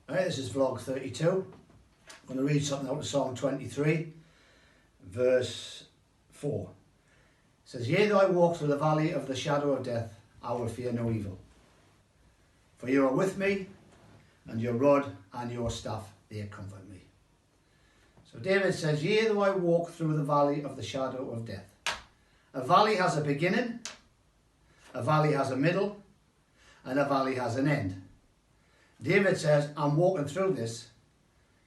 Right, this is vlog 32. I'm going to read something out of Psalm 23, verse 4. It says, Yea, though I walk through the valley of the shadow of death, I will fear no evil. For you are with me, and your rod and your staff, they comfort me. So David says, Yea, though I walk through the valley of the shadow of death. A valley has a beginning, a valley has a middle, and a valley has an end. David says, I'm walking through this.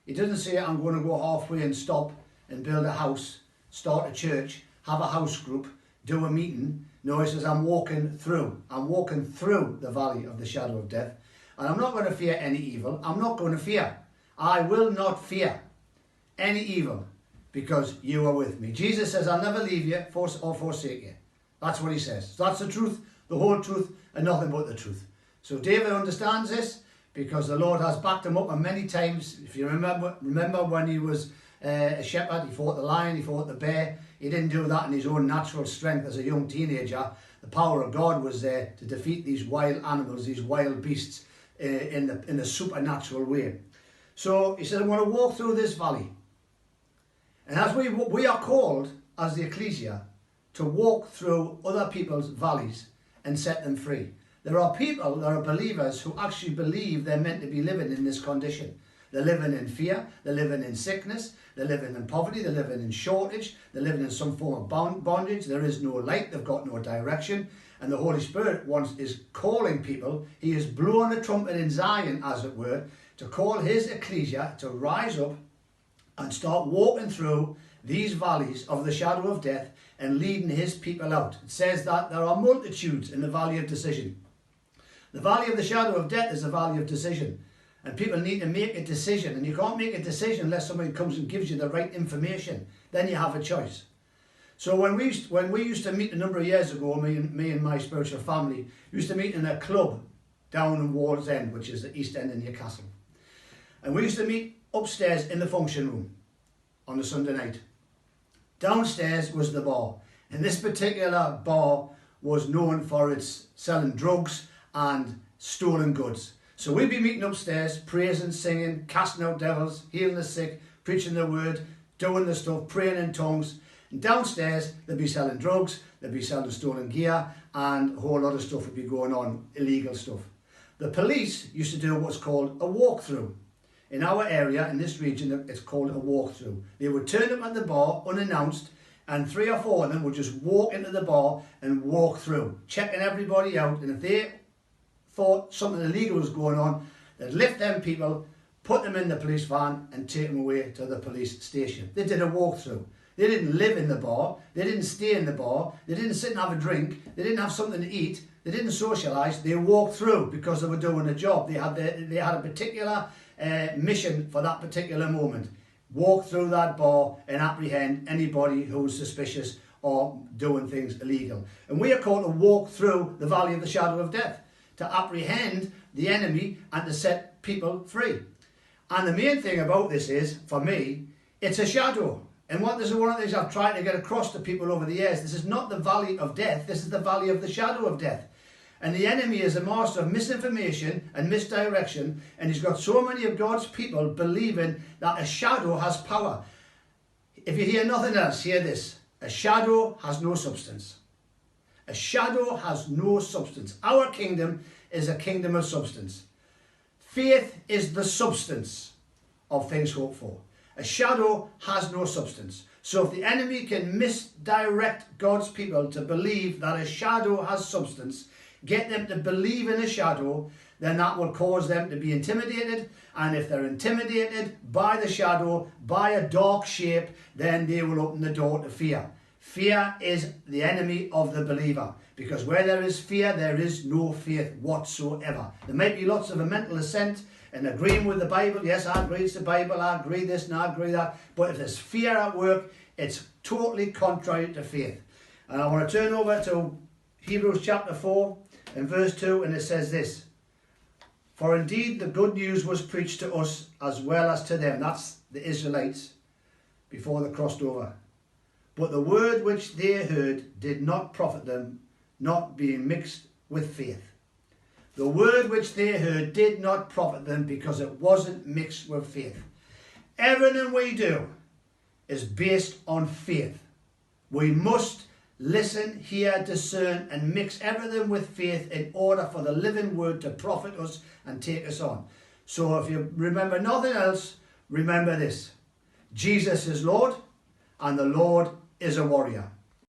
He doesn't say I'm going to go halfway and stop and build a house, start a church, have a house group, do a meeting. No, he says, I'm walking through. I'm walking through the valley of the shadow of death. And I'm not going to fear any evil. I'm not going to fear. I will not fear any evil because you are with me. Jesus says, I'll never leave you or forsake you. That's what he says. So that's the truth, the whole truth, and nothing but the truth. So David understands this, because the Lord has backed him up, and many times, if you remember when he was a shepherd, he fought the lion, he fought the bear. He didn't do that in his own natural strength as a young teenager. The power of God was there to defeat these wild animals, these wild beasts, in a supernatural way. So he said, I'm going to walk through this valley. And as we are called, as the ecclesia, to walk through other people's valleys and set them free. There are people, there are believers who actually believe they're meant to be living in this condition. They're living in fear, they're living in sickness, they're living in poverty, they're living in shortage, they're living in some form of bondage. There is no light, they've got no direction. And the Holy Spirit is calling people. He is blowing a trumpet in Zion, as it were, to call his ecclesia to rise up and start walking through these valleys of the shadow of death and leading his people out. It says that there are multitudes in the valley of decision. The valley of the shadow of death is a valley of decision. And people need to make a decision. And you can't make a decision unless somebody comes and gives you the right information. Then you have a choice. So when we used to meet a number of years ago, me and my spiritual family used to meet in a club down in Ward's End, which is the East End in Newcastle. And we used to meet upstairs in the function room on a Sunday night. Downstairs was the bar. And this particular bar was known for its selling drugs and stolen goods. So we'd be meeting upstairs, praising, singing, casting out devils, healing the sick, preaching the word, doing the stuff, praying in tongues. And downstairs, they'd be selling drugs, they'd be selling stolen gear, and a whole lot of stuff would be going on, illegal stuff. The police used to do what's called a walkthrough. In our area, in this region, it's called a walkthrough. They would turn up at the bar unannounced, and 3 or 4 of them would just walk into the bar and walk through, checking everybody out. And if they thought something illegal was going on, they'd lift them people, put them in the police van and take them away to the police station. They did a walkthrough. They didn't live in the bar, they didn't stay in the bar, they didn't sit and have a drink, they didn't have something to eat, they didn't socialise, they walked through because they were doing a job. They had a particular mission for that particular moment. Walk through that bar and apprehend anybody who's suspicious or doing things illegal. And we are called to walk through the valley of the shadow of death, to apprehend the enemy and to set people free. And the main thing about this is, for me, it's a shadow. And this is one of the things I've tried to get across to people over the years. This is not the valley of death, this is the valley of the shadow of death. And the enemy is a master of misinformation and misdirection, and he's got so many of God's people believing that a shadow has power. If you hear nothing else, hear this. A shadow has no substance. A shadow has no substance. Our kingdom is a kingdom of substance. Faith is the substance of things hoped for. A shadow has no substance. So if the enemy can misdirect God's people to believe that a shadow has substance, get them to believe in a shadow, then that will cause them to be intimidated. And if they're intimidated by the shadow, by a dark shape, then they will open the door to fear. Fear is the enemy of the believer, because where there is fear, there is no faith whatsoever. There might be lots of a mental assent and agreeing with the Bible. Yes, I agree it's the Bible, I agree this and I agree that. But if there's fear at work, it's totally contrary to faith. And I want to turn over to Hebrews chapter 4 and verse 2, and it says this. For indeed the good news was preached to us as well as to them. That's the Israelites before they crossed over. But the word which they heard did not profit them, not being mixed with faith. The word which they heard did not profit them because it wasn't mixed with faith. Everything we do is based on faith. We must listen, hear, discern, and mix everything with faith in order for the living word to profit us and take us on. So if you remember nothing else, remember this. Jesus is Lord, and the Lord is a warrior.